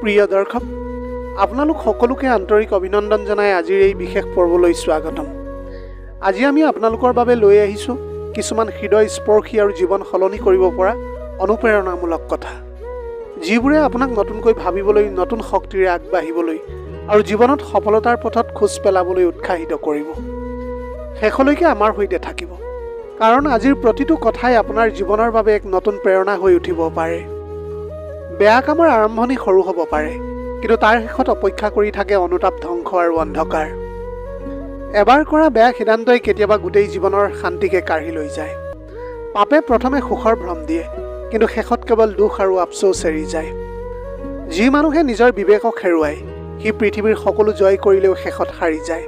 প্ৰিয় দৰ্শক, আপোনালোক সকলোকে আন্তৰিক অভিনন্দন জনাই আজিৰ এই বিশেষ পৰ্বলৈ স্বাগতম। আজি আমি আপোনালোকৰ বাবে লৈ আহিছোঁ কিছুমান হৃদয়স্পৰ্শী আৰু জীৱন সলনি কৰিব পৰা অনুপ্ৰেৰণামূলক কথা, যিবোৰে আপোনাক নতুনকৈ ভাবিবলৈ, নতুন শক্তিৰে আগবাঢ়িবলৈ আৰু জীৱনত সফলতাৰ পথত খোজ পেলাবলৈ উৎসাহিত কৰিব। শেষলৈকে আমাৰ সৈতে থাকিব, কাৰণ আজিৰ প্ৰতিটো কথাই আপোনাৰ জীৱনৰ বাবে এক নতুন প্ৰেৰণা হৈ উঠিব পাৰে। বেয়া কামৰ আৰম্ভণি সৰু হ'ব পাৰে, কিন্তু তাৰ শেষত অপেক্ষা কৰি থাকে অনুতাপ, ধ্বংস আৰু অন্ধকাৰ। এবাৰ কৰা বেয়া সিদ্ধান্তই কেতিয়াবা গোটেই জীৱনৰ শান্তিকে কাঢ়ি লৈ যায়। পাপে প্ৰথমে সুখৰ ভ্ৰম দিয়ে, কিন্তু শেষত কেৱল দুখ আৰু আফচোচ এৰি যায়। যি মানুহে নিজৰ বিবেকক হেৰুৱায়, সি পৃথিৱীৰ সকলো জয় কৰিলেও শেষত হাৰি যায়।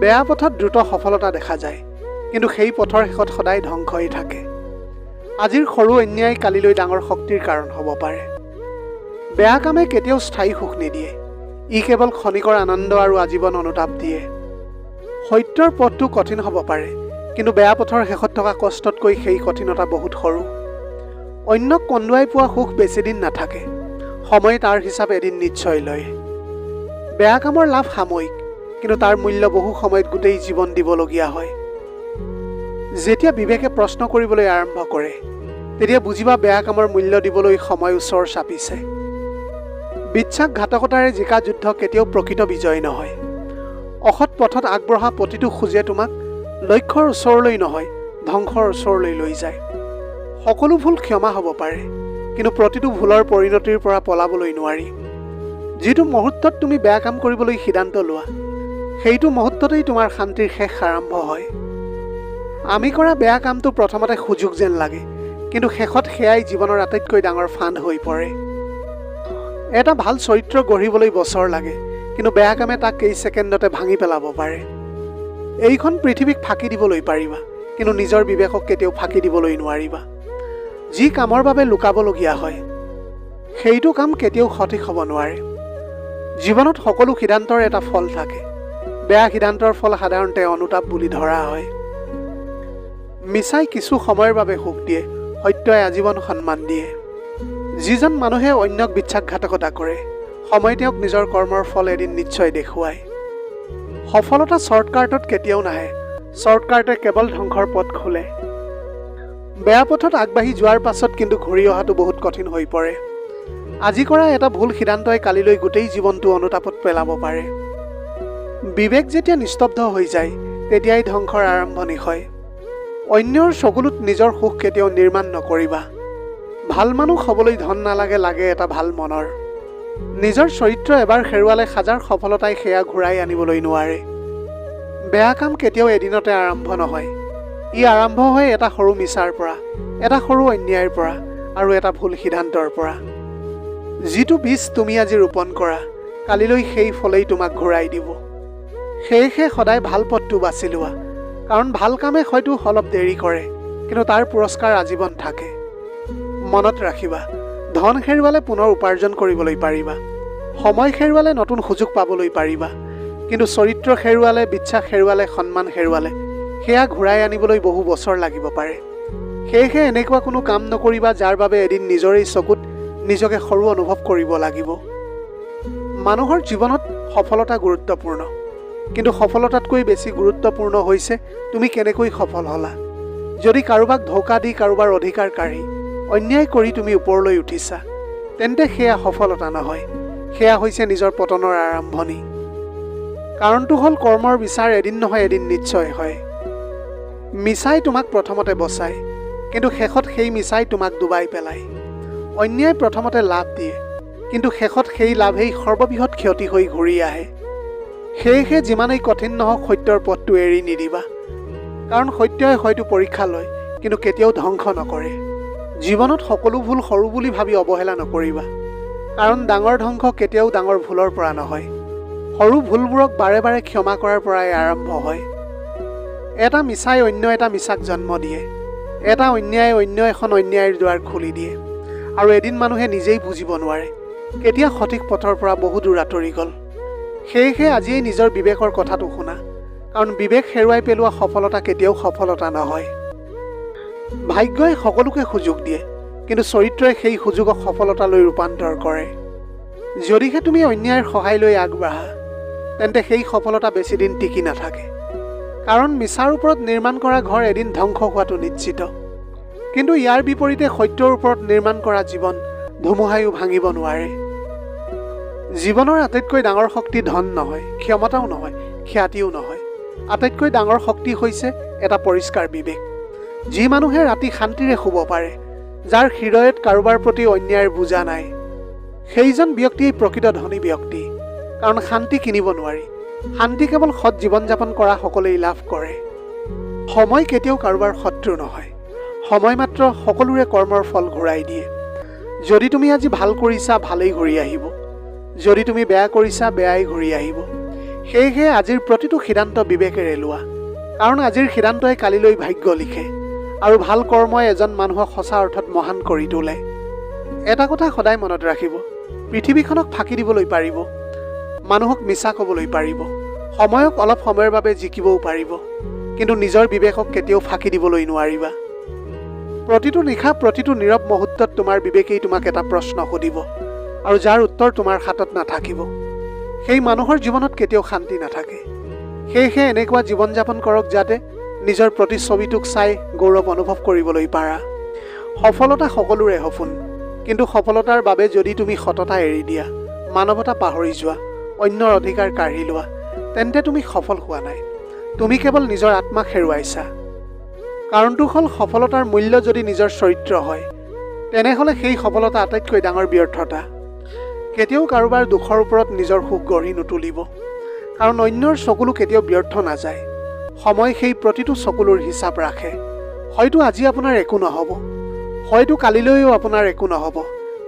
বেয়া পথত দ্ৰুত সফলতা দেখা যায়, কিন্তু সেই পথৰ শেষত সদায় ধ্বংসই থাকে। আজিৰ সৰু অন্যায় কালিলৈ ডাঙৰ শক্তিৰ কাৰণ হ'ব পাৰে। বেয়া কামে কেতিয়াও স্থায়ী সুখ নিদিয়ে, ই কেৱল ক্ষণিকৰ আনন্দ আৰু আজীৱন অনুতাপ দিয়ে। সত্যৰ পথটো কঠিন হ'ব পাৰে, কিন্তু বেয়া পথৰ শেষত থকা কষ্টতকৈ সেই কঠিনতা বহুত সৰু। অন্যক কন্দুৱাই পোৱা সুখ বেছিদিন নাথাকে, সময় তাৰ হিচাপ এদিন নিশ্চয় লয়। বেয়া কামৰ লাভ সাময়িক, কিন্তু তাৰ মূল্য বহু সময়ত গোটেই জীৱন দিবলগীয়া হয়। যেতিয়া বিবেকে প্ৰশ্ন কৰিবলৈ আৰম্ভ কৰে, তেতিয়া বুজিবা বেয়া কামৰ মূল্য দিবলৈ সময় ওচৰ চাপিছে। বিশ্বাসঘাতকতাৰে জিকা যুদ্ধ কেতিয়াও প্ৰকৃত বিজয় নহয়। অসৎ পথত আগবঢ়া প্ৰতিটো খোজে তোমাক লক্ষ্যৰ ওচৰলৈ নহয়, ধ্বংসৰ ওচৰলৈ লৈ যায়। সকলো ভুল ক্ষমা হ'ব পাৰে, কিন্তু প্ৰতিটো ভুলৰ পৰিণতিৰ পৰা পলাবলৈ নোৱাৰি। যিটো মুহূৰ্তত তুমি বেয়া কাম কৰিবলৈ সিদ্ধান্ত লোৱা, সেইটো মুহূৰ্ততেই তোমাৰ শান্তিৰ শেষ আৰম্ভ হয়। আমি কৰা বেয়া কামটো প্ৰথমতে সুযোগ যেন লাগে, কিন্তু শেষত সেয়াই জীৱনৰ আটাইতকৈ ডাঙৰ ফান্দ হৈ পৰে। এটা ভাল চৰিত্ৰ গঢ়িবলৈ বছৰ লাগে, কিন্তু বেয়া কামে তাক কেই ছেকেণ্ডতে ভাঙি পেলাব পাৰে। এইখন পৃথিৱীক ফাঁকি দিবলৈ পাৰিবা, কিন্তু নিজৰ বিবেকক কেতিয়াও ফাঁকি দিবলৈ নোৱাৰিবা। যি কামৰ বাবে লুকাবলগীয়া হয়, সেইটো কাম কেতিয়াও সঠিক হ'ব নোৱাৰে। জীৱনত সকলো সিদ্ধান্তৰ এটা ফল থাকে। বেয়া সিদ্ধান্তৰ ফল সাধাৰণতে অনুতাপ বুলি ধৰা হয়। মিছাই কিছু সময়ৰ বাবে সুখ দিয়ে, সত্যই আজীৱন সন্মান দিয়ে। যিজন মানুহে অন্যক বিশ্বাসঘাতকতা কৰে, সময় তেওঁক নিজৰ কৰ্মৰ ফল এদিন নিশ্চয় দেখুৱায়। সফলতা শ্বৰ্টকাটত কেতিয়াও নাহে, শ্বৰ্টকাটে কেৱল ধ্বংসৰ পথ খোলে। বেয়া পথত আগবাঢ়ি যোৱাৰ পাছত কিন্তু ঘূৰি অহাটো বহুত কঠিন হৈ পৰে। আজি কৰা এটা ভুল সিদ্ধান্তই কালিলৈ গোটেই জীৱনটো অনুতাপত পেলাব পাৰে। বিবেক যেতিয়া নিস্তব্ধ হৈ যায়, তেতিয়াই ধ্বংসৰ আৰম্ভণি হয়। অন্যৰ চকুলোত নিজৰ সুখ কেতিয়াও নিৰ্মাণ নকৰিবা। ভাল মানুহ হ'বলৈ ধন নালাগে, লাগে এটা ভাল মনৰ। নিজৰ চৰিত্ৰ এবাৰ হেৰুৱালে হাজাৰ সফলতাই সেয়া ঘূৰাই আনিবলৈ নোৱাৰে। বেয়া কাম কেতিয়াও এদিনতে আৰম্ভ নহয়। ই আৰম্ভ হয় এটা সৰু মিছাৰ পৰা, এটা সৰু অন্যায়ৰ পৰা আৰু এটা ভুল সিদ্ধান্তৰ পৰা। যিটো বীজ তুমি আজি ৰোপণ কৰা, কালিলৈ সেই ফলেই তোমাক ঘূৰাই দিব। সেয়েহে সদায় ভাল পথটো বাছি লোৱা, কাৰণ ভাল কামে হয়তো অলপ দেৰি কৰে, কিন্তু তাৰ পুৰস্কাৰ আজীৱন থাকে। মনত ৰাখিবা, ধন হেৰুৱালে পুনৰ উপাৰ্জন কৰিবলৈ পাৰিবা, সময় হেৰুৱালে নতুন সুযোগ পাবলৈ পাৰিবা, কিন্তু চৰিত্ৰ হেৰুৱালে, বিশ্বাস হেৰুৱালে, সন্মান হেৰুৱালে সেয়া ঘূৰাই আনিবলৈ বহু বছৰ লাগিব পাৰে। সেয়েহে এনেকুৱা কোনো কাম নকৰিবা যাৰ বাবে এদিন নিজৰেই চকুত নিজকে সৰু অনুভৱ কৰিব লাগিব। মানুহৰ জীৱনত সফলতা গুৰুত্বপূৰ্ণ, কিন্তু সফলতাতকৈ বেছি গুৰুত্বপূৰ্ণ হৈছে তুমি কেনেকৈ সফল হ'লা। যদি কাৰোবাক ধোকা দি, কাৰোবাৰ অধিকাৰ কাঢ়ি, অন্যায় কৰি তুমি ওপৰলৈ উঠিছা, তেন্তে সেয়া সফলতা নহয়, সেয়া হৈছে নিজৰ পতনৰ আৰম্ভণি। কাৰণটো হ'ল কৰ্মৰ বিচাৰ এদিন নহয় এদিন নিশ্চয় হয়। মিছাই তোমাক প্ৰথমতে বচায়, কিন্তু শেষত সেই মিছাই তোমাক ডুবাই পেলায়। অন্যায় প্ৰথমতে লাভ দিয়ে, কিন্তু শেষত সেই লাভেই সৰ্ববৃহৎ ক্ষতি হৈ ঘূৰি আহে। সেয়েহে যিমানেই কঠিন নহওক, সত্যৰ পথটো এৰি নিদিবা, কাৰণ সত্যই হয়তো পৰীক্ষা লয়, কিন্তু কেতিয়াও ধ্বংস নকৰে। জীৱনত সকলো ভুল সৰু বুলি ভাবি অৱহেলা নকৰিবা, কাৰণ ডাঙৰ ধ্বংস কেতিয়াও ডাঙৰ ভুলৰ পৰা নহয়, সৰু ভুলবোৰক বাৰে বাৰে ক্ষমা কৰাৰ পৰাই আৰম্ভ হয়। এটা মিছাই অন্য এটা মিছাক জন্ম দিয়ে, এটা অন্যায় অন্য এখন অন্যায়ৰ দুৱাৰ খুলি দিয়ে, আৰু এদিন মানুহে নিজেই বুজিব নোৱাৰে কেতিয়া সঠিক পথৰ পৰা বহু দূৰ আঁতৰি গ'ল। সেয়েহে আজিয়েই নিজৰ বিবেকৰ কথাটো শুনা, কাৰণ বিবেক হেৰুৱাই পেলোৱা সফলতা কেতিয়াও সফলতা নহয়। ভাগ্যই সকলোকে সুযোগ দিয়ে, কিন্তু চৰিত্ৰই সেই সুযোগক সফলতালৈ ৰূপান্তৰ কৰে। যদিহে তুমি অন্যায়ৰ সহায় লৈ আগবাঢ়া তেন্তে সেই সফলতা বেছিদিন টিকি নাথাকে। কাৰণ মিছাৰ ওপৰত নিৰ্মাণ কৰা ঘৰ এদিন ধ্বংস হোৱাটো নিশ্চিত। কিন্তু ইয়াৰ বিপৰীতে সত্যৰ ওপৰত নিৰ্মাণ কৰা জীৱন ধুমুহায়ো ভাঙিব নোৱাৰে। জীৱনৰ আটাইতকৈ ডাঙৰ শক্তি ধন নহয়, ক্ষমতাও নহয়, খ্যাতিও নহয়। আটাইতকৈ ডাঙৰ শক্তি হৈছে এটা পৰিষ্কাৰ বিবেক। যি মানুহে ৰাতি শান্তিৰে শুব পাৰে, যাৰ হৃদয়ত কাৰোবাৰ প্ৰতি অন্যায়ৰ বোজা নাই, সেইজন ব্যক্তিয়েই প্ৰকৃত ধনী ব্যক্তি। কাৰণ শান্তি কিনিব নোৱাৰি। শান্তি কেৱল সৎ জীৱন যাপন কৰা সকলেই লাভ কৰে। সময় কেতিয়াও কাৰোবাৰ শত্ৰু নহয়। সময় মাত্ৰ সকলোৰে কৰ্মৰ ফল ঘূৰাই দিয়ে। যদি তুমি আজি ভাল কৰিছা, ভালেই ঘূৰি আহিব। যদি তুমি বেয়া কৰিছা, বেয়াই ঘূৰি আহিব। সেয়েহে আজিৰ প্ৰতিটো সিদ্ধান্ত বিবেকেৰে লোৱা। কাৰণ আজিৰ সিদ্ধান্তই কালিলৈ ভাগ্য লিখে। আৰু ভাল কৰ্মই এজন মানুহক সঁচা অৰ্থত মহান কৰি তোলে। এটা কথা সদায় মনত ৰাখিব, পৃথিৱীখনক ফাঁকি দিবলৈ পাৰিব, মানুহক মিছা ক'বলৈ পাৰিব, সময়ক অলপ সময়ৰ বাবে জিকিবও পাৰিব, কিন্তু নিজৰ বিবেকক কেতিয়াও ফাঁকি দিবলৈ নোৱাৰিবা। প্ৰতিটো নিশা, প্ৰতিটো নীৰৱ মুহূৰ্তত তোমাৰ বিবেকেই তোমাক এটা প্ৰশ্ন সুধিব, আৰু যাৰ উত্তৰ তোমাৰ হাতত নাথাকিব, সেই মানুহৰ জীৱনত কেতিয়াও শান্তি নাথাকে। সেয়েহে এনেকুৱা জীৱন যাপন কৰক যাতে নিজৰ প্ৰতিচ্ছবিটোক চাই গৌৰৱ অনুভৱ কৰিবলৈ পাৰা। সফলতা সকলোৰে সপোন, কিন্তু সফলতাৰ বাবে যদি তুমি সততা এৰি দিয়া, মানৱতা পাহৰি যোৱা, অন্যৰ অধিকাৰ কাঢ়ি লোৱা, তেন্তে তুমি সফল হোৱা নাই। তুমি কেৱল নিজৰ আত্মাক হেৰুৱাইছা। কাৰণটো হ'ল সফলতাৰ মূল্য যদি নিজৰ চৰিত্ৰ হয়, তেনেহ'লে সেই সফলতা আটাইতকৈ ডাঙৰ ব্যৰ্থতা। কেতিয়াও কাৰোবাৰ দুখৰ ওপৰত নিজৰ সুখ গঢ়ি নুতুলিব। কাৰণ অন্যৰ চকুলো কেতিয়াও ব্যৰ্থ নাযায়। সময় সেই প্ৰতিটো চকুলোৰ হিচাপ ৰাখে। হয়তো আজি আপোনাৰ একো নহ'ব, হয়তো কালিলৈও আপোনাৰ একো নহ'ব,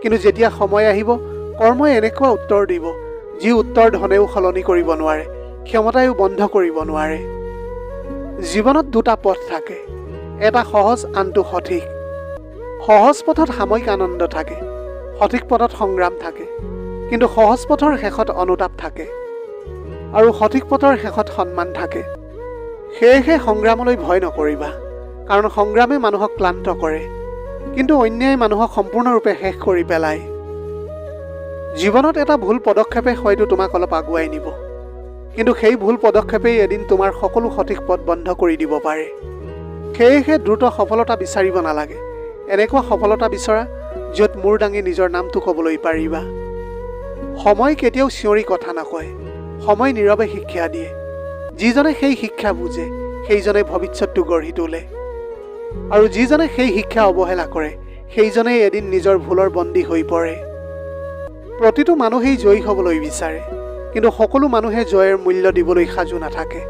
কিন্তু যেতিয়া সময় আহিব, কৰ্মই এনেকুৱা উত্তৰ দিব যি উত্তৰ ধনেও সলনি কৰিব নোৱাৰে, ক্ষমতায়ো বন্ধ কৰিব নোৱাৰে। জীৱনত দুটা পথ থাকে, এটা সহজ, আনটো সঠিক। সহজ পথত সাময়িক আনন্দ থাকে, সঠিক পথত সংগ্ৰাম থাকে। কিন্তু সহজ পথৰ শেষত অনুতাপ থাকে, আৰু সঠিক পথৰ শেষত সন্মান থাকে। সেয়েহে সংগ্ৰামলৈ ভয় নকৰিবা, কাৰণ সংগ্ৰামে মানুহক ক্লান্ত কৰে, কিন্তু অন্যায় মানুহক সম্পূৰ্ণৰূপে শেষ কৰি পেলায়। জীৱনত এটা ভুল পদক্ষেপে হয়তো তোমাক অলপ আগুৱাই নিব, কিন্তু সেই ভুল পদক্ষেপেই এদিন তোমাৰ সকলো সঠিক পথ বন্ধ কৰি দিব পাৰে। সেয়েহে দ্ৰুত সফলতা বিচাৰিব নালাগে। এনেকুৱা সফলতা বিচৰা য'ত মূৰ দাঙি নিজৰ নামটো ক'বলৈ পাৰিবা। সময় কেতিয়াও চিঞৰি কথা নকয়, সময় নীৰৱে শিক্ষা দিয়ে। যিজনে সেই শিক্ষা বুজে, সেইজনে ভৱিষ্যতটো গঢ়ি তোলে। আৰু যিজনে সেই শিক্ষা অৱহেলা কৰে, সেইজনেই এদিন নিজৰ ভুলৰ বন্দী হৈ পৰে। প্ৰতিটো মানুহেই জয়ী হ'বলৈ বিচাৰে, কিন্তু সকলো মানুহে জয়ৰ মূল্য দিবলৈ সাজু নাথাকে।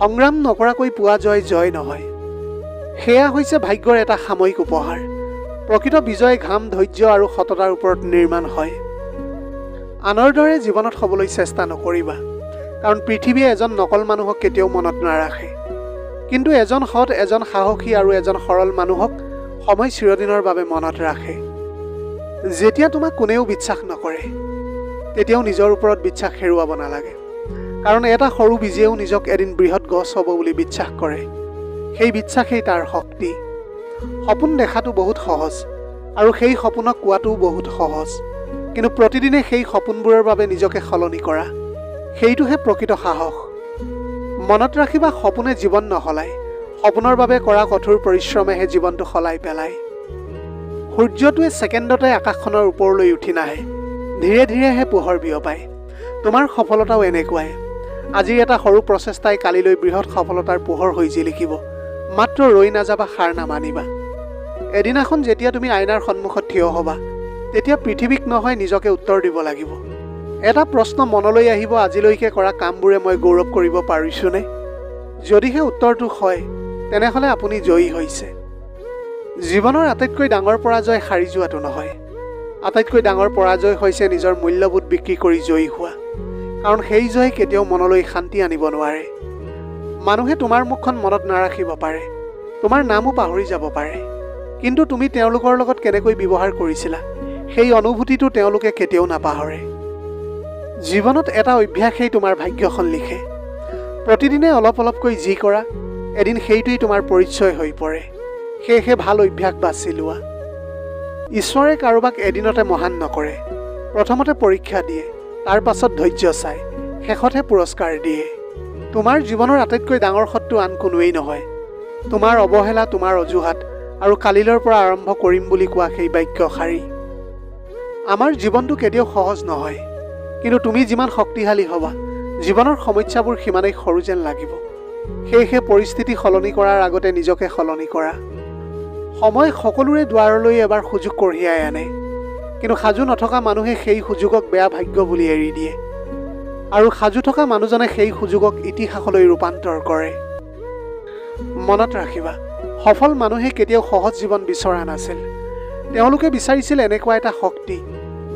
সংগ্ৰাম নকৰাকৈ পোৱা জয় জয় নহয়। সেয়া হৈছে ভাগ্যৰ এটা সাময়িক উপহাৰ। প্ৰকৃত বিজয় ঘাম, ধৈৰ্য আৰু সততাৰ ওপৰত নিৰ্মাণ হয়। আনৰ দৰে জীৱনত হ'বলৈ চেষ্টা নকৰিবা, কাৰণ পৃথিৱীয়ে এজন নকল মানুহক কেতিয়াও মনত নাৰাখে। কিন্তু এজন সৎ, এজন সাহসী আৰু এজন সৰল মানুহক সময় চিৰদিনৰ বাবে মনত ৰাখে। যেতিয়া তোমাক কোনেও বিশ্বাস নকৰে, তেতিয়াও নিজৰ ওপৰত বিশ্বাস হেৰুৱাব নালাগে। কাৰণ এটা সৰু বীজেও নিজক এদিন বৃহৎ গছ হ'ব বুলি বিশ্বাস কৰে। সেই বিশ্বাসেই তাৰ শক্তি। সপোন দেখাটো বহুত সহজ, আৰু সেই সপোনক কোৱাটোও বহুত সহজ। কিন্তু প্ৰতিদিনে সেই সপোনবোৰৰ বাবে নিজকে সলনি কৰা, সেইটোহে প্ৰকৃত সাহস। মনত ৰাখিবা, সপোনে জীৱন নসলায়, সপোনৰ বাবে কৰা কঠোৰ পৰিশ্ৰমেহে জীৱনটো সলাই পেলায়। সূৰ্যটোৱে ছেকেণ্ডতে আকাশখনৰ ওপৰলৈ উঠি নাহে, ধীৰে ধীৰেহে পোহৰ বিয়পায়। তোমাৰ সফলতাও এনেকুৱাই। আজিৰ এটা সৰু প্ৰচেষ্টাই কালিলৈ বৃহৎ সফলতাৰ পোহৰ হৈ জিলিকিব। মাত্ৰ ৰৈ নাযাবা, হাৰ নামানিবা। এদিনাখন যেতিয়া তুমি আইনাৰ সন্মুখত থিয় হ'বা, তেতিয়া পৃথিৱীক নহয় নিজকে উত্তৰ দিব লাগিব। এটা প্ৰশ্ন মনলৈ আহিব, আজিলৈকে কৰা কামবোৰে মই গৌৰৱ কৰিব পাৰিছোনে? যদিহে উত্তৰটো হয়, তেনেহ'লে আপুনি জয়ী হৈছে। জীৱনৰ আটাইতকৈ ডাঙৰ পৰাজয় হাৰি যোৱাটো নহয়, আটাইতকৈ ডাঙৰ পৰাজয় হৈছে নিজৰ মূল্যবোধ বিক্ৰী কৰি জয়ী হোৱা। কাৰণ সেই জয় কেতিয়াও মনলৈ শান্তি আনিব নোৱাৰে। মানুহে তোমাৰ মুখখন মনত নাৰাখিব পাৰে, তোমাৰ নামো পাহৰি যাব পাৰে, কিন্তু তুমি তেওঁলোকৰ লগত কেনেকৈ ব্যৱহাৰ কৰিছিলা, সেই অনুভূতিটো তেওঁলোকে কেতিয়াও নাপাহৰে। জীৱনত এটা অভ্যাসেই তোমাৰ ভাগ্যখন লিখে। প্ৰতিদিনে অলপ অলপকৈ যি কৰা, এদিন সেইটোৱেই তোমাৰ পৰিচয় হৈ পৰে। সেয়েহে ভাল অভ্যাস বাছি লোৱা। ঈশ্বৰে কাৰোবাক এদিনতে মহান নকৰে, প্ৰথমতে পৰীক্ষা দিয়ে, তাৰ পাছত ধৈৰ্য চায়, শেষতহে পুৰস্কাৰ দিয়ে। তোমাৰ জীৱনৰ আটাইতকৈ ডাঙৰ শত্ৰু আন কোনোৱেই নহয়, তোমাৰ অৱহেলা, তোমাৰ অজুহাত আৰু কালিলৈৰ পৰা আৰম্ভ কৰিম বুলি কোৱা সেই বাক্যশাৰী। আমাৰ জীৱনটো কেতিয়াও সহজ নহয়, কিন্তু তুমি যিমান শক্তিশালী হ'বা, জীৱনৰ সমস্যাবোৰ সিমানেই সৰু যেন লাগিব। সেয়েহে পৰিস্থিতি সলনি কৰাৰ আগতে নিজকে সলনি কৰা। সময় সকলোৰে দুৱাৰলৈ এবাৰ সুযোগ কঢ়িয়াই আনে, কিন্তু সাজু নথকা মানুহে সেই সুযোগক বেয়া ভাগ্য বুলি এৰি দিয়ে, আৰু সাজু থকা মানুহজনে সেই সুযোগক ইতিহাসলৈ ৰূপান্তৰ কৰে। মনত ৰাখিবা, সফল মানুহে কেতিয়াও সহজ জীৱন বিচৰা নাছিল। তেওঁলোকে বিচাৰিছিল এনেকুৱা এটা শক্তি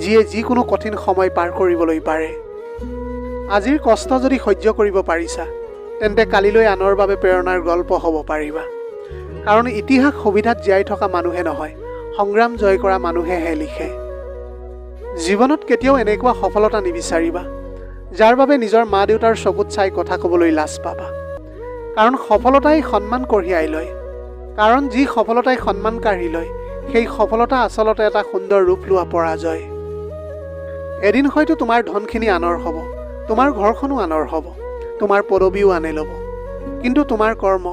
যিয়ে যিকোনো কঠিন সময় পাৰ কৰিবলৈ পাৰে। আজিৰ কষ্ট যদি সহ্য কৰিব পাৰিছা, তেন্তে কালিলৈ আনৰ বাবে প্ৰেৰণাৰ গল্প হ'ব পাৰিবা। কাৰণ ইতিহাস সুবিধাত জীয়াই থকা মানুহে নহয়, সংগ্ৰাম জয় কৰা মানুহেহে লিখে। জীৱনত কেতিয়াও এনেকুৱা সফলতা নিবিচাৰিবা যাৰ বাবে নিজৰ মা দেউতাৰ চকুত চাই কথা ক'বলৈ লাজ পাবা। কাৰণ সফলতাই সন্মান কঢ়িয়াই লয়। কাৰণ যি সফলতাই সন্মান কাঢ়ি লয়, সেই সফলতা আচলতে এটা সুন্দৰ ৰূপ লোৱা পৰাজয়। এদিন হয়তো তোমাৰ ধনখিনি আনৰ হ'ব, তোমাৰ ঘৰখনো আনৰ হ'ব, তোমাৰ পদবীও আনে ল'ব, কিন্তু তোমাৰ কৰ্ম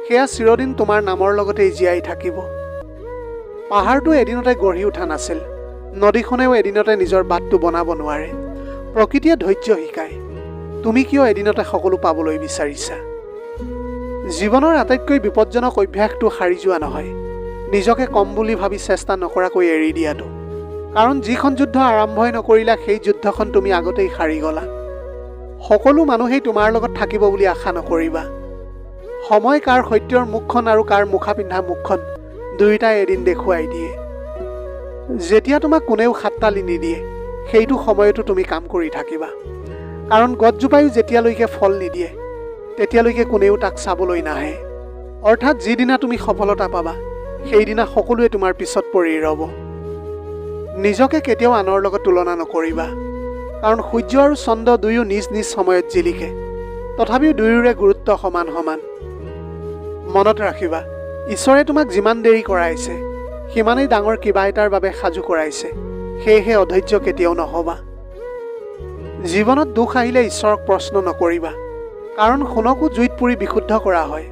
সেয়া চিৰদিন তোমাৰ নামৰ লগতেই জীয়াই থাকিব। পাহাৰটো এদিনতে গঢ়ি উঠা নাছিল, নদীখনেও এদিনতে নিজৰ বাটটো বনাব নোৱাৰে। প্ৰকৃতিয়ে ধৈৰ্য শিকায়। তুমি কিয় এদিনতে সকলো পাবলৈ বিচাৰিছা? জীৱনৰ আটাইতকৈ বিপজ্জনক অভ্যাসটো হাৰি যোৱা নহয়, নিজকে কম বুলি ভাবি চেষ্টা নকৰাকৈ এৰি দিয়াটো। কাৰণ যিখন যুদ্ধ আৰম্ভই নকৰিলা, সেই যুদ্ধখন তুমি আগতেই হাৰি গলা। সকলো মানুহেই তোমাৰ লগত থাকিব বুলি আশা নকৰিবা। সময় কাৰ সত্যৰ মুখখন আৰু কাৰ মুখা পিন্ধা মুখখন দুয়োটাই এদিন দেখুৱাই দিয়ে। যেতিয়া তোমাক কোনেও হাততালি নিদিয়ে, সেইটো সময়তো তুমি কাম কৰি থাকিবা। কাৰণ গছজোপায়ো যেতিয়ালৈকে ফল নিদিয়ে, তেতিয়ালৈকে কোনেও তাক চাবলৈ নাহে। অৰ্থাৎ যিদিনা তুমি সফলতা পাবা, সেইদিনা সকলোৱে তোমাৰ পিছত পৰি ৰ'ব। নিজকে কেতিয়াও আনৰ লগত তুলনা নকৰিবা। কাৰণ সূৰ্য আৰু চন্দ্ৰ দুয়ো নিজ নিজ সময়ত জিলিকে, তথাপিও দুয়োৰে গুৰুত্ব সমান সমান। মনত ৰাখিবা, ঈশ্বৰে তোমাক যিমান দেৰি কৰাইছে, সিমানেই ডাঙৰ কিবা এটাৰ বাবে সাজু কৰাইছে। সেয়েহে অধৈৰ্য কেতিয়াও নহবা। জীৱনত দুখ আহিলে ঈশ্বৰক প্ৰশ্ন নকৰিবা, কাৰণ সোণকো জুইত পুৰি বিশুদ্ধ কৰা হয়।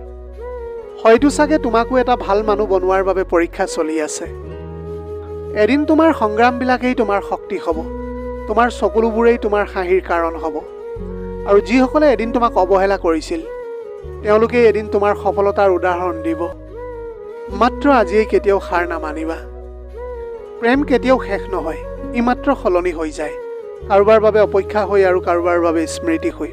হয়তো চাগে তোমাকো এটা ভাল মানুহ বনোৱাৰ বাবে পৰীক্ষা চলি আছে। এদিন তোমাৰ সংগ্ৰামবিলাকেই তোমাৰ শক্তি হ'ব, তোমাৰ চকুলোবোৰেই তোমাৰ হাঁহিৰ কাৰণ হ'ব। আৰু যিসকলে এদিন তোমাক অৱহেলা কৰিছিল, তেওঁলোকে এদিন তোমাৰ সফলতাৰ উদাহৰণ দিব। মাত্ৰ আজিয়েই কেতিয়াও হাৰ নামানিবা। প্ৰেম কেতিয়াও শেষ নহয়, ই মাত্ৰ সলনি হৈ যায়, কাৰোবাৰ বাবে অপেক্ষা হৈ আৰু কাৰোবাৰ বাবে স্মৃতি হৈ।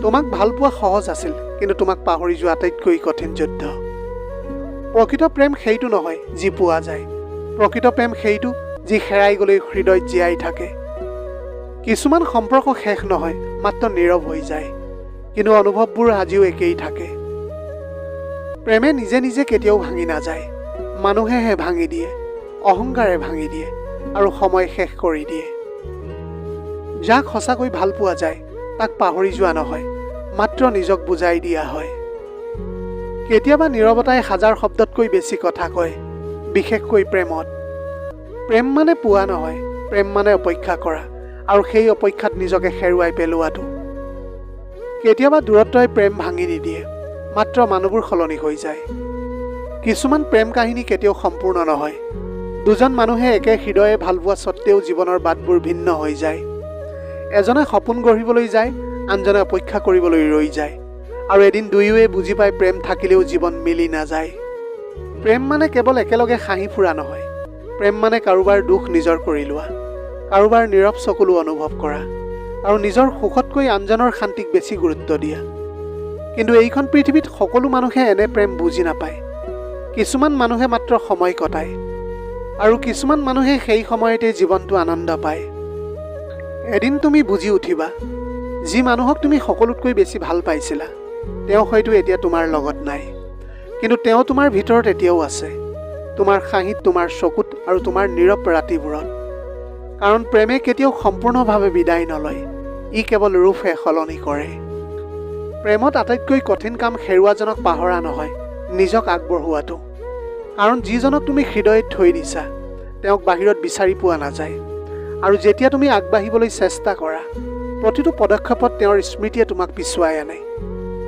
তোমাক ভাল পোৱা সহজ আছিল, কিন্তু তোমাক পাহৰি যোৱা আটাইতকৈ কঠিন যুদ্ধ। প্ৰকৃত প্ৰেম সেইটো নহয় যি পোৱা যায়, প্ৰকৃত প্ৰেম সেইটো যি হেৰাই গ'লেও হৃদয়ত জীয়াই থাকে। কিছুমান সম্পৰ্ক শেষ নহয়, মাত্ৰ নীৰৱ হৈ যায়, কিন্তু অনুভৱবোৰ আজিও একেই থাকে। প্ৰেমে নিজে নিজে কেতিয়াও ভাঙি নাযায়, মানুহেহে ভাঙি দিয়ে, অহংকাৰে ভাঙি দিয়ে আৰু সময় শেষ কৰি দিয়ে। যাক সঁচাকৈ ভাল পোৱা যায়, তাক পাহৰি যোৱা নহয়, মাত্ৰ নিজক বুজাই দিয়া হয়। কেতিয়াবা নীৰৱতাই হাজাৰ শব্দতকৈ বেছি কথা কয়, বিশেষকৈ প্ৰেমত। প্ৰেম মানে পোৱা নহয়, প্ৰেম মানে অপেক্ষা কৰা, আৰু সেই অপেক্ষাত নিজকে হেৰুৱাই পেলোৱাটো। কেতিয়াবা দূৰত্বই প্ৰেম ভাঙি নিদিয়ে, মাত্ৰ মানুহবোৰ সলনি হৈ যায়। কিছুমান প্ৰেম কাহিনী কেতিয়াও সম্পূৰ্ণ নহয়। দুজন মানুহে একে হৃদয়ে ভাল পোৱা স্বত্তেও জীৱনৰ বাটবোৰ ভিন্ন হৈ যায়। এজনে সপোন গঢ়িবলৈ যায়, আনজনে অপেক্ষা কৰিবলৈ ৰৈ যায়, আৰু এদিন দুয়োৱে বুজি পায় প্ৰেম থাকিলেও জীৱন মিলি নাযায়। প্ৰেম মানে কেৱল একেলগে হাঁহি ফুৰা নহয়, প্ৰেম মানে কাৰোবাৰ দুখ নিজৰ কৰি লোৱা, কাৰোবাৰ নীৰৱ চকুলো অনুভৱ কৰা, আৰু নিজৰ সুখতকৈ আনজনৰ শান্তিক বেছি গুৰুত্ব দিয়া। কিন্তু এইখন পৃথিৱীত সকলো মানুহে এনে প্ৰেম বুজি নাপায়। কিছুমান মানুহে মাত্ৰ সময় কটায়, আৰু কিছুমান মানুহে সেই সময়তে জীৱনটো আনন্দ পায়। এদিন তুমি বুজি উঠিবা, যি মানুহক তুমি সকলোতকৈ বেছি ভাল পাইছিলা, তেওঁ হয়তো এতিয়া তোমাৰ লগত নাই, কিন্তু তেওঁ তোমাৰ ভিতৰত এতিয়াও আছে, তোমাৰ হাঁহিত, তোমাৰ চকুত আৰু তোমাৰ নীৰৱ ৰাতিবোৰত। কাৰণ প্ৰেমে কেতিয়াও সম্পূৰ্ণভাৱে বিদায় নলয়, ই কেৱল ৰূপহে সলনি কৰে। প্ৰেমত আটাইতকৈ কঠিন কাম হেৰুৱাজনক পাহৰা নহয়, নিজক আগবঢ়োৱাটো। কাৰণ যিজনক তুমি হৃদয়ত থৈ দিছা, তেওঁক বাহিৰত বিচাৰি পোৱা নাযায়, আৰু যেতিয়া তুমি আগবাঢ়িবলৈ চেষ্টা কৰা, প্ৰতিটো পদক্ষেপত তেওঁৰ স্মৃতিয়ে তোমাক পিছুৱাই আনে।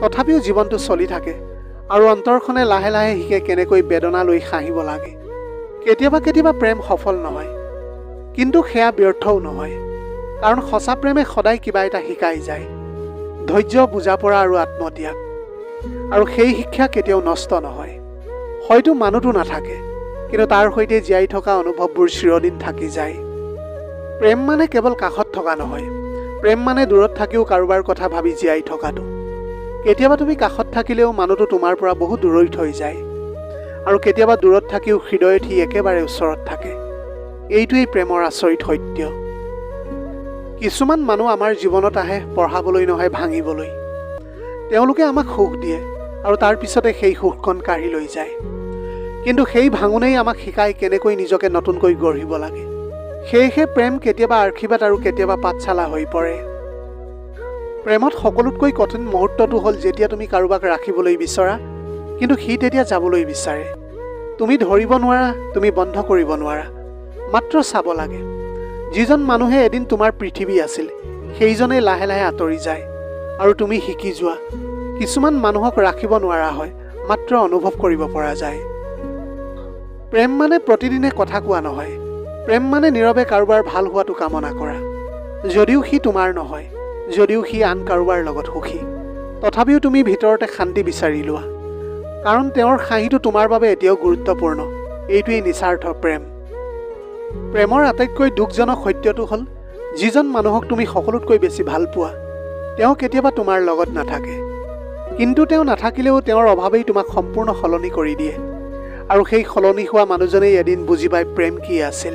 তথাপিও জীৱনটো চলি থাকে আৰু অন্তৰখনে লাহে লাহে শিকে কেনেকৈ বেদনা লৈ হাঁহিব লাগে। কেতিয়াবা কেতিয়াবা প্ৰেম সফল নহয়, কিন্তু সেয়া ব্যৰ্থও নহয়, কাৰণ সঁচা প্ৰেমে সদায় কিবা এটা শিকাই যায়। ধৈৰ্য, বুজাপৰা আৰু আত্মত্যাগ। আৰু সেই শিক্ষা কেতিয়াও নষ্ট নহয়। হয়তো মানুহটো নাথাকে, কিন্তু তাৰ সৈতে জীয়াই থকা অনুভৱবোৰ চিৰদিন থাকি যায়। প্ৰেম মানে কেৱল কাষত থকা নহয়, প্ৰেম মানে দূৰত থাকিও কাৰোবাৰ কথা ভাবি জীয়াই থকাটো। কেতিয়াবা তুমি কাষত থাকিলেও মানুহটো তোমাৰ পৰা বহু দূৰৈত হৈ যায়, আৰু কেতিয়াবা দূৰত থাকিও হৃদয়ত সি একেবাৰে ওচৰত থাকে। এইটোৱেই প্ৰেমৰ আচৰিত সত্য। কিছুমান মানুহ আমাৰ জীৱনত আহে পঢ়াবলৈ নহয়, ভাঙিবলৈ। তেওঁলোকে আমাক সুখ দিয়ে আৰু তাৰ পিছতে সেই সুখখন কাঢ়ি লৈ যায়। কিন্তু সেই ভাঙোনেই আমাক শিকায় কেনেকৈ নিজকে নতুনকৈ গঢ়িব লাগে। সেয়েহে প্ৰেম কেতিয়াবা আশীৰ্বাদ আৰু কেতিয়াবা পাঠশালা হৈ পৰে। প্ৰেমত সকলোতকৈ কঠিন মুহূৰ্তটো হ'ল যেতিয়া তুমি কাৰোবাক ৰাখিবলৈ বিচৰা, কিন্তু সি তেতিয়া যাবলৈ বিচাৰে। তুমি ধৰিব নোৱাৰা, তুমি বন্ধ কৰিব নোৱাৰা, মাত্ৰ চাব লাগে। যিজন মানুহে এদিন তোমাৰ পৃথিৱী আছিল, সেইজনেই লাহে লাহে আঁতৰি যায়, আৰু তুমি শিকি যোৱা কিছুমান মানুহক ৰাখিব নোৱাৰা হয়, মাত্ৰ অনুভৱ কৰিব পৰা যায়। প্ৰেম মানে প্ৰতিদিনে কথা কোৱা নহয়, প্ৰেম মানে নীৰৱে কাৰোবাৰ ভাল হোৱাটো কামনা কৰা। যদিও সি তোমাৰ নহয়, যদিও সি আন কাৰোবাৰ লগত সুখী, তথাপিও তুমি ভিতৰতে শান্তি বিচাৰি লোৱা, কাৰণ তেওঁৰ হাঁহিটো তোমাৰ বাবে এতিয়াও গুৰুত্বপূৰ্ণ। এইটোৱেই নিস্বাৰ্থ প্ৰেম। প্ৰেমৰ আটাইতকৈ দুখজনক সত্যটো হ'ল, যিজন মানুহক তুমি সকলোতকৈ বেছি ভাল পোৱা, তেওঁ কেতিয়াবা তোমাৰ লগত নাথাকে। কিন্তু তেওঁ নাথাকিলেও তেওঁৰ অভাৱেই তোমাক সম্পূৰ্ণ সলনি কৰি দিয়ে। আৰু সেই সলনি হোৱা মানুহজনেই এদিন বুজি পায় প্ৰেম কি আছিল।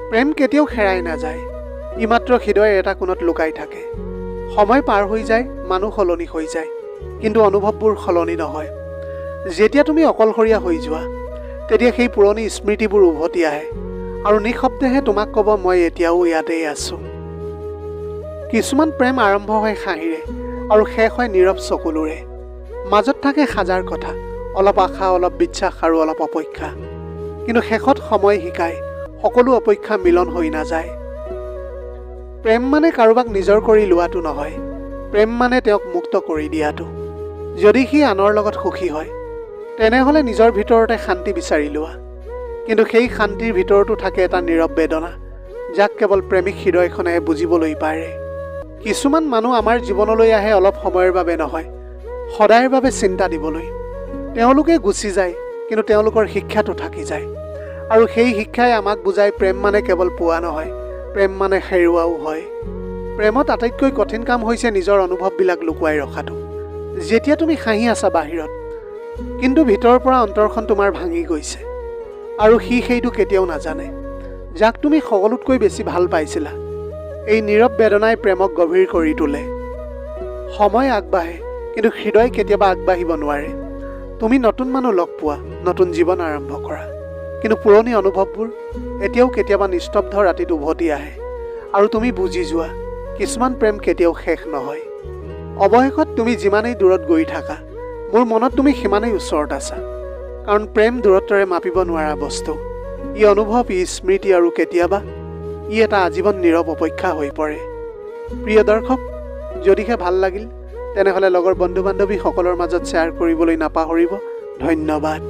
প্ৰেম কেতিয়াও হেৰাই নাযায়, ই মাত্ৰ হৃদয়ৰ এটা কোণত লুকাই থাকে। সময় পাৰ হৈ যায়, মানুহ সলনি হৈ যায়, কিন্তু অনুভৱবোৰ সলনি নহয়। যেতিয়া তুমি অকলশৰীয়া হৈ যোৱা, তেতিয়া সেই পুৰণি স্মৃতিবোৰ উভতি আহে আৰু নিঃশব্দেহে তোমাক ক'ব, মই এতিয়াও ইয়াতেই আছোঁ। কিছুমান প্ৰেম আৰম্ভ হয় হাঁহিৰে আৰু শেষ হয় নীৰৱ চকুলোৰে। মাজত থাকে হাজাৰ কথা, অলপ আশা, অলপ বিশ্বাস আৰু অলপ অপেক্ষা। কিন্তু শেষত সময় শিকায়, সকলো অপেক্ষা মিলন হৈ নাযায়। প্ৰেম মানে কাৰোবাক নিজৰ কৰি লোৱাটো নহয়, প্ৰেম মানে তেওঁক মুক্ত কৰি দিয়াটো। যদি সি আনৰ লগত সুখী হয়, তেনেহ'লে নিজৰ ভিতৰতে শান্তি বিচাৰি লোৱা। কিন্তু সেই শান্তিৰ ভিতৰতো থাকে এটা নীৰৱ বেদনা, যাক কেৱল প্ৰেমিক হৃদয়খনেহে বুজিবলৈ পাৰে। কিছুমান মানুহ আমাৰ জীৱনলৈ আহে অলপ সময়ৰ বাবে নহয়, সদায়ৰ বাবে চিন্তা দিবলৈ। তেওঁলোকে গুচি যায়, কিন্তু তেওঁলোকৰ শিক্ষাটো থাকি যায়। আৰু সেই শিক্ষাই আমাক বুজায় প্ৰেম মানে কেৱল পোৱা নহয়, প্ৰেম মানে হেৰুৱাও হয়। প্ৰেমত আটাইতকৈ কঠিন কাম হৈছে নিজৰ অনুভৱবিলাক লুকুৱাই ৰখাটো। যেতিয়া তুমি হাঁহি আছা বাহিৰত, কিন্তু ভিতৰৰ পৰা অন্তৰখন তোমাৰ ভাঙি গৈছে, আৰু সি সেইটো কেতিয়াও নাজানে, যাক তুমি সকলোতকৈ বেছি ভাল পাইছিলা। এই নীৰৱ বেদনাই প্ৰেমক গভীৰ কৰি তোলে। সময় আগবাঢ়ে, কিন্তু হৃদয় কেতিয়াবা আগবাঢ়িব নোৱাৰে। তুমি নতুন মানুহ লগ পোৱা, নতুন জীৱন আৰম্ভ কৰা, কিন্তু পুৰণি অনুভৱবোৰ এতিয়াও কেতিয়াবা নিস্তব্ধ ৰাতিত উভতি আহে, আৰু তুমি বুজি যোৱা কিছুমান প্ৰেম কেতিয়াও শেষ নহয়। অৱশেষত তুমি যিমানেই দূৰত গৈ থাকা, মোৰ মনত তুমি সিমানেই ওচৰত আছা, কাৰণ প্ৰেম দূৰত্বৰে মাপিব নোৱাৰা বস্তু। ই অনুভৱ, ই স্মৃতি, আৰু কেতিয়াবা ই এটা আজীৱন নীৰৱ অপেক্ষা হৈ পৰে। প্ৰিয় দৰ্শক, যদিহে ভাল লাগিল, তেনেহ'লে লগৰ বন্ধু বান্ধৱীসকলৰ মাজত শ্বেয়াৰ কৰিবলৈ নাপাহৰিব। ধন্যবাদ।